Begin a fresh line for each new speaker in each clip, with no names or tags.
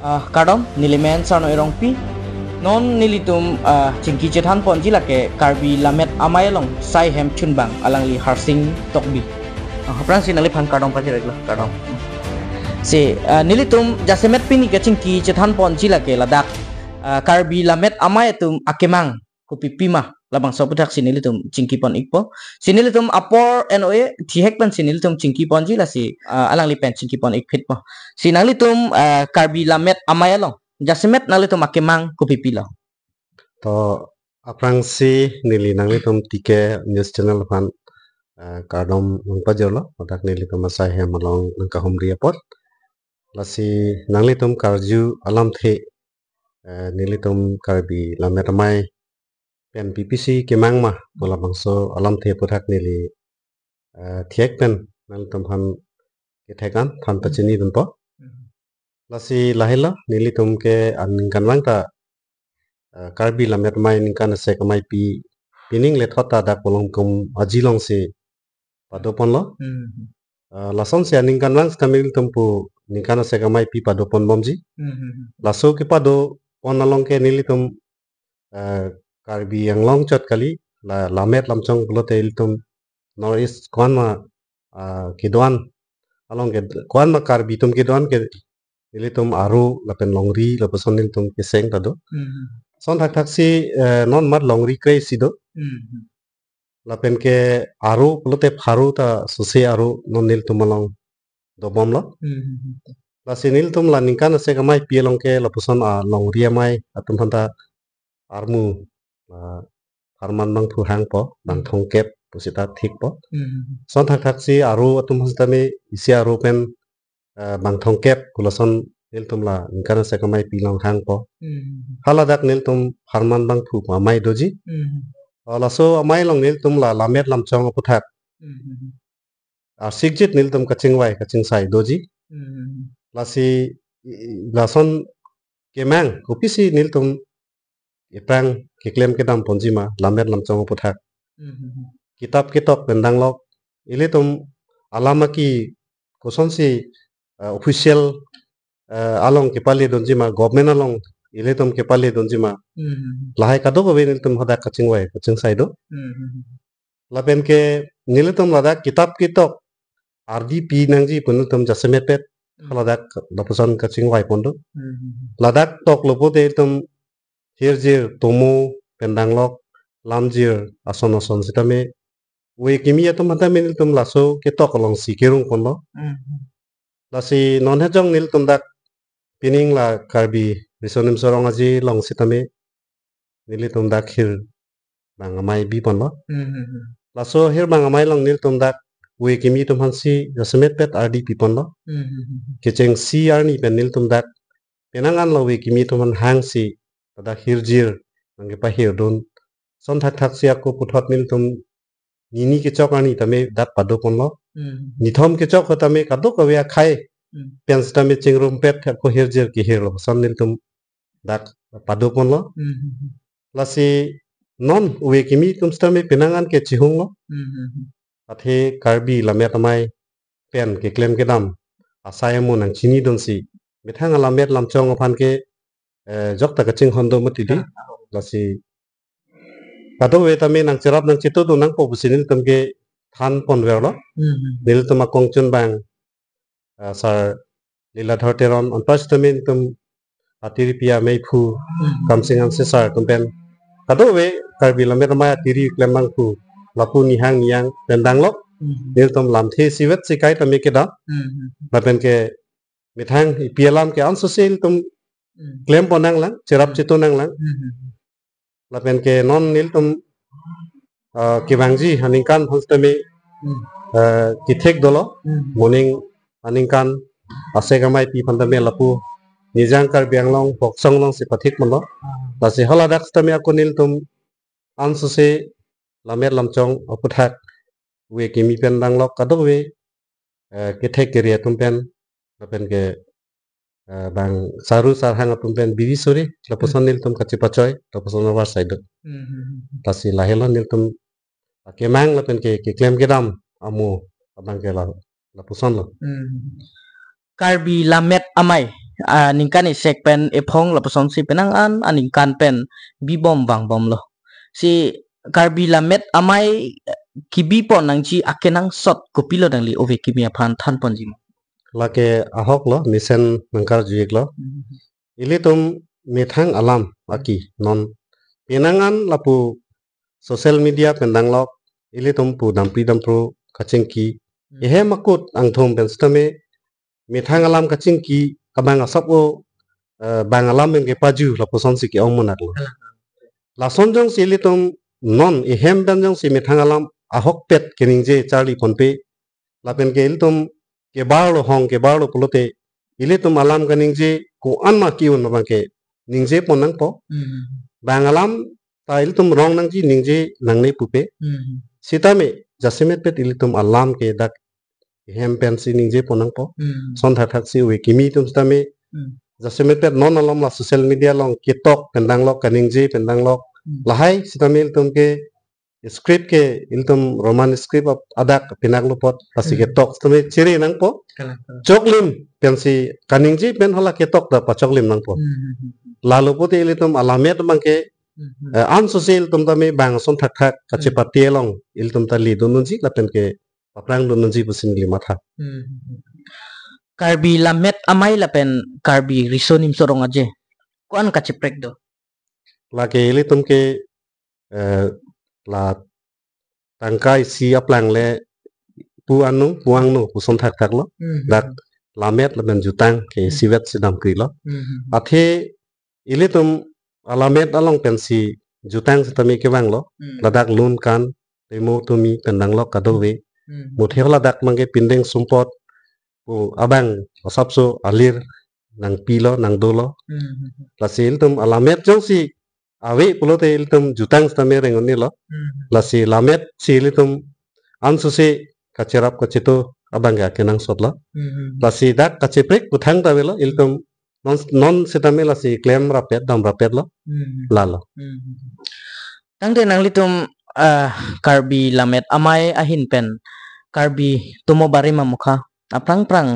Kardom nilimen sarno irong pi non nilitum cingki cethan pon jila ke karbi lamet amayalong sai hem chunbang alang li harsing tokbi prang si nalip han kardom pa jira kardom si nilitum jasemet pini ke cingki cethan pon jila ke ladak karbi lamet amayatum akemang kupipima labang sopudak sinilitum cingki pon ikpo sinilitum apor noe thihek pan sinilitum cingki pon jila si alang li pen cingki pon ikpit po sinalitum karbi lamet amayalong jasemet nalitum akemang kupipilo
to aprang si nili nalitum tike news channel pan kardom pajolo odak nilitum masai he malong nangkahum riapot lasi nalitum karju alam the nilitum karbi lamet amai pen PPC kemang mah bola bangso alam the puthak nili thiek pen nalitum han kethekan than pachini dumpo lasi lahila nilitum ke aning kanwang ta karbi lamet mai ningkan se kamai pi pining le thota da kolong kum ajilong se padopon lo lason se aning kanwang kamil tumpu ningkan se kamai pi padopon bomji laso ke pado onalong ke nilitum karbi yang long chot kali la lamet lamchong blote iltum noris kwan ma kidwan along ke kwan ma karbi tum kidwan ke nilitum aru lapen longri lapeson nilitum keseng tado son thak si non mat longri kre sido lapen ke aru blote pharu ta suse aru non nilitum malong dobom lo la sinilitum la ningkan se kamai pielong ke lapeson longri amai atum hanta armu harman bang thurang po bang thongkep pusita thik po son thak si aru atum hastame isi aru pen bang thongkep kulason niltum la ningkan se kamai pilong hang po haladak niltum harman bang thu amai doji laso amai long niltum la lamet lamchong puthak sigjit niltum kachingwai kachingsai doji lasi lason kemang kupisi niltum iprang kiklem kedam ponjima lamet lamchong puthak kitab pendang lok ilitum alamaki kosonsi official along kepali donjima government along ilitum kepali donjima lahai kado ko nilitum hodak kachingwai kachingsai do lapen ke nilitum ladak kitab RDP nangji punilitum jasemepet ladak lapusan kachingwai pondo ladak tok lopote ilitum hirjir tomo pendanglok lamjir ason sitame we kimia tum hata menil tum laso ketok long sikirung ponlo lasi non hejong nil tum dak pining la karbi risonim sorong aji long sitame nili tum dak hir bangamai bi ponlo laso hir bangamai long nil tum dak we kimi tum hansi jasemet pet RDP ponlo keceng CR ni penil tum dak penangan lo we kimi tum hang si tada hirjir nangge pahir don son thak si aku puthot nil tum nini kecok ani tame dak pado ponlo nithom kecok tame kado kawe khai pens tame chingrum pet ko hirjir ki hir lo son nil tum dak pado ponlo lasi non we kimi tum stame penangan ke chihung lo athe karbi lamet amai pen ke klem ke dam asayamo nang chini don si mithang lamet lamchong ophan ke jokta kaching hondo matidi lasi kado we tame nang cerap nang citu tu nang pobusinil tamke than ponwer lo nil tama kongchun bang sar lila dharteron anpas tame tum atiri pia mei phu kamsing se sar tumpen kado we karbi lamet ma atiri klemang phu lapu nihang yang tendang lo nil tum lamthe siwet sikai tame ke da lapen ke mithang pialam ke ansosil tum klem ponang lang cerap citu nang lang lapen ke non nil tum kibangji haningkan hostame kithek dolo morning haningkan ase kamai pi pandame lapu nijang kar bianglong boksong long si pathik molo lasi haladak stame aku nil tum ansose lamet lamchong oputhak we kimi pendang lok kado we kithek keria tumpen lapen ke bang saru sarhang tumpen biri sore lapuson nil tum kacipacoy lapuson war side tasi lahelo nil tum kemang lapen ke klem kedam amu abang ke lapuson lo
karbi lamet amai ningkan isek pen epong lapason si penangan aningkan pen bibom bang bom lo si karbi lamet amai kibi pon nang ji akenang sot kopilo dang li ove kimia phan than pon ji
lake ahok lo misen mangkar juik lo ili tum methang alam aki non penangan lapu social media pendang lok ili tum pu dampro kacengki ehe makut ang thom pen stame methang alam kacengki kabang asap o bang alam yang ke paju lapu son si ki ong monak lo la son jong si ili tum non ehem ben jong si methang alam ahok pet kening je charlie phonpe lapen ke ili tum ke barlo hong ke barlo pulote ili tum alam kening je ku an ma kiun ma ke ning je ponang po bang alam ta ili tum rong nang ji ning je nang ne pupe sitame jasimet pet ili tum alam ke dak hem pen si ning je ponang po son thak si we kimi tum sitame jasimet pet non alam la social media long kitok pendang lok kaning je pendang lok lahai sitame ili tum ke script ke ili tum roman script of adak pinak lupot pasi ke tok sitame ciri nang po choklim pen si kaning je pen hala ke tok da pa choklim nang po lalu pote ili tum alamet mangke an sosial tum tame bang son thak kachepati long il tum tali donunji lapen ke paprang donunji pusin li matha
karbi lamet amai lapen karbi risonim sorong aje kuan kaceprek do
lake ili tum ke la tangkai si aplang le puang no puson thak lo dak lamet lapen jutang ke siwet sidam kri lo athe ili tum alamet along pensi jutang setami ke bang lo ladak lun kan temo tumi pendang lo kadowe muthel ladak mangge pindeng sumpot pu abang asapso alir nang pilo nang dolo lasil tum alamet jong si awe pulote il tum jutang setami rengoni lo lasi lamet si il tum ansuse kacerap kaceto abang ga kenang sot lo lasi dak kaceprek kuthang tawe lo il tum non setame lasi claim rapet dam rapet lo lalo
tang de nang litum karbi lamet amai ahin pen karbi tumo bari mamukha aprang prang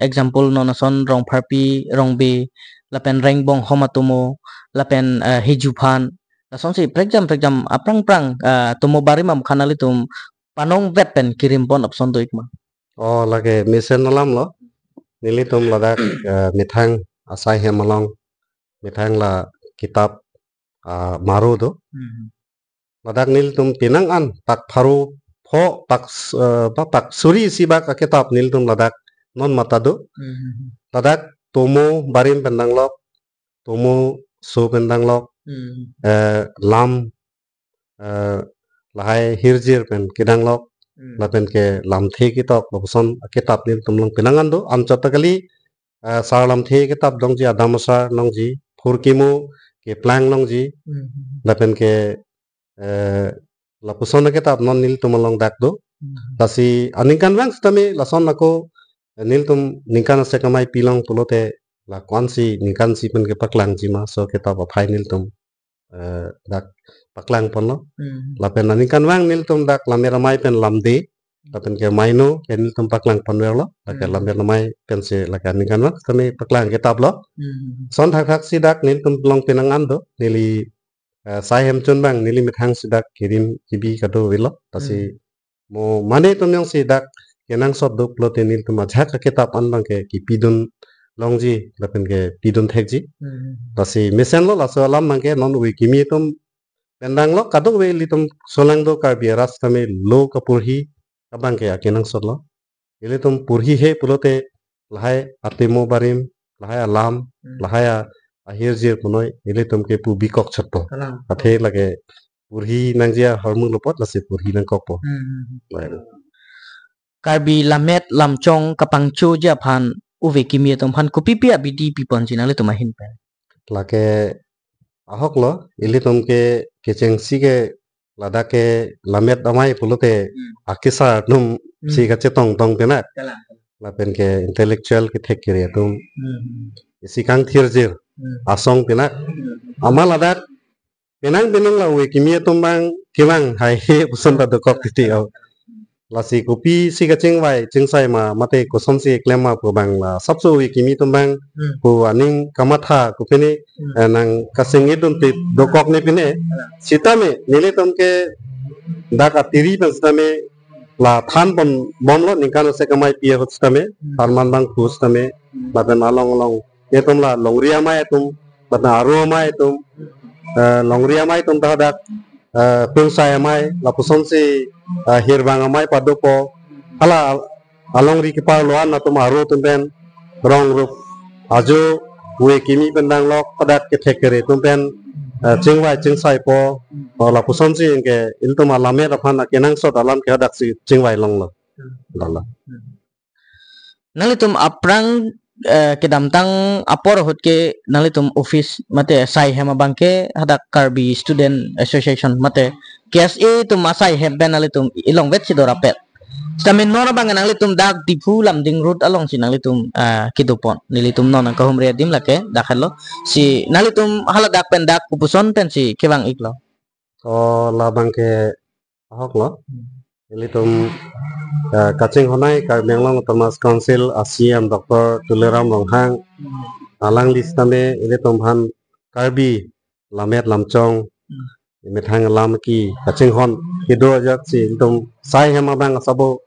example nonason rong pharpi rong be lapen rengbong homatumo lapen hijuphan lason si prejam aprang prang tumo bari mamukha nalitum panong vet pen kirim pon opson to ikma
oh lage misen alam lo nili tum ladak mithang asai hemalong mithang la kitab maru do ladak nil tum tinang an pak pharu pho pak suri sibak kitab nil tum ladak non mata do ladak tomo barim pendang lok tomo so pendang lok lam lahai hirjir pen kidang lok lapen ke lam the kitab lopson kitab nil tum long pinangan do am chotakali sar lam the kitab dong ji adamasa nong ji phurkimo ke plang nong ji lapen ke lapuson kitab non nil tum long dak do tasi aningkan bang stame lason nako nil tum ningkan se kamai pilong pulote la kwansi ningkan si pen ke paklang ji ma so kitab aphai nil tum dak paklang pon lo lapen aningkan bang nil tum dak lameramai pen lamde lapen ke maino ke nil tum paklang pon lo lake lameramai pen se lake aningkan bang stame paklang kitab lo son thak sidak nil tum long pinangan do nili sai hem chun bang nili mithang sidak kirim kibi kado wilo tasi mo mane tum yang sidak kenang sot do plote nil tum ajak kitab an bang ke kipidun longji lapen ke pidun thekji tasi mesen lo laso alam bang ke non wi kimi tum pendang lo kado we litum solang do karbi ras tame lo kapurhi abang ke akenang sot lo ili tum purhi he pulote lahai atemo barim lahai alam lahai ahir jir punoi ili tum ke pu bikok chatpo athe lage purhi nangjia hormu lopot lase purhi nang kokpo
karbi lamet lamchong kapangcho ja phan uve kimia tum phan kopipia bidi pipon jinale tumahin pen
lake ahok lo ili tum ke kechengsi ke ladake lamet amai pulote akisa num si kache tong pena lapen ke intellectual ke thek kire tum isi kang thirjir asong pena amal adat penang la we kimia tum bang kiwang hai he puson ta dokok titi au lasi kopi si kacing wai cingsai ma mate kosom si klema pu bang la sabso wi kimi tumbang pu aning kamatha ku pini nang kasing idun ti dokok ni pini sitame nili tomke dak atiri pen sitame la than bon bomlo ningkano se kamai pie hot sitame tarman bang khu sitame badan along long ye tum la longria mai tum badan aro mai tum longria mai tum dak pengsai mai la puson si hirbang mai padopo ala along ri kipa loan na tum aro tum ben rong rup ajo we kimi pendang lok padat ke thekere tum ben cingwai cingsai po la puson si ke iltum alame rapan kenang so dalam ke hadak si cingwai long lo lala
nalitum aprang kedam tang apor hot ke nalitum office mate sai hema bangke hadak Karbi Student Association mate KSA tum masai hem ben nalitum ilong vet sidora pet stamin nora bang nalitum dak dipu lamding road along si nalitum kidupon nilitum non ka humre dim lake dakhalo si nalitum hala dak pen dak kupuson pen si kebang iklo
so la bangke ahok lo ilitum kacing honai Karbenglong Thomas Council ASEAN Dr. Tuleram Longhang alang listame ilitum han Karbi lamet lamchong imethang lamki kacing hon kido jak si ilitum sai hema bang sabo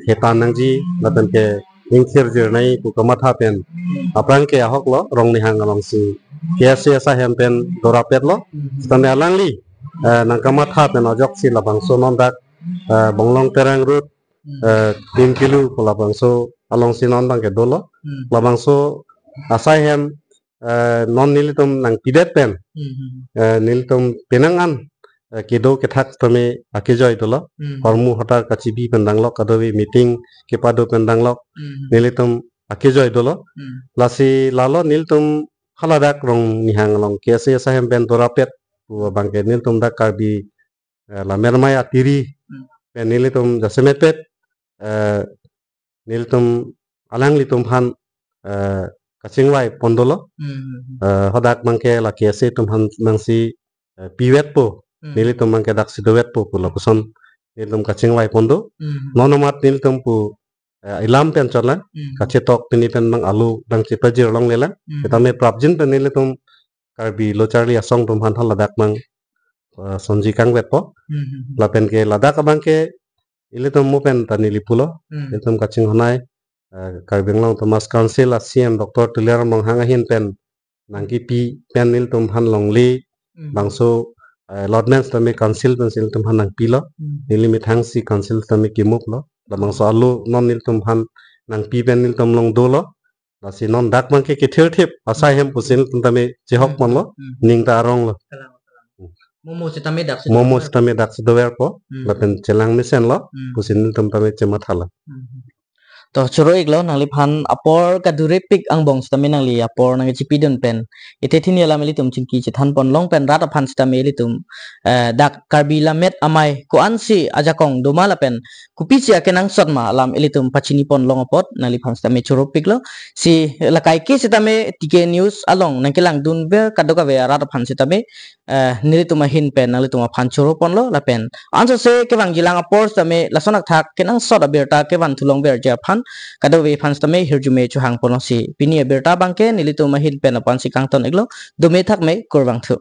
hetan nangji latan ke ingthir jirnai pu kamatha pen aprang ke ahok lo rong ni hang along si KSA sa hem pen dorapet lo stame alang li nang kamatha pen ajok si labang so non dak bonglong terang road 3 kilo labang so along sinon bang ke dolo labang so asai hem non nilitum nang pidet pen nilitum penangan kido ke thak tame akijoi dolo hormu hotar kachibi pendang lok kadowi meeting ke pado pendang lok nilitum akijoi dolo lasi lalo nilitum haladak rong nihang long KSA sa hem pen dorapet bang ke nilitum dak Karbi la mermai atiri nilitum jasemepet nilitum alang litum han kacingwai pondolo hodak mangke la KSA tum han mangsi piwet po nilitum mangke dak sidowet po pula puson nilitum kacingwai pondo nonomat nilitum pu ilam pen chorla kacetok pini pen mang alu bang cipajir long lela kitame prapjin pen nilitum Karbi Locharli asong tum han haladak mang sonji kangwet po lapen ke ladak abangke ilitum mupen tani lipulo ilitum kacing honai Karbenglong Thomas Council ASEAN Dr. Tuleram Longhang ahin pen nangki pi pen ilitum han longli bangso lordmans tami council pen ilitum han nang pilo nilimit hang si council tami kimuk lo bangso alu non ilitum han nang pi pen ilitum long dolo lasi non dak mangke ke thir asai hem pusin tami jehok mon lo ning ta arong lo momo sitame dak sidower po lapen celang misen lo pusin tum tame cemathala
to choro iglo nangli phan apor kadure pik ang bong stame nangli apor nang chipidon pen ite thini ala meli tum chingki chithan pon long pen rat phan stame li tum dak Karbi lamet amai ko ansi ajakong domala pen kupichi akenang sotma alam elitum pachini pon long apot nangli phan stame choro piklo si lakai ke sitame tike news along nangkilang dun ver kadoka ve rat phan sitame nilitum hin pen nangli tum phan choro pon lo la pen anso se kebang jilang apor stame lasonak thak kenang sot aberta keban thulong ber ja phan kadowi fans tame hirjume chuhang pono si pini berta bangke nilitu mahil pen apan si kangton iglo dume thak me korbang thu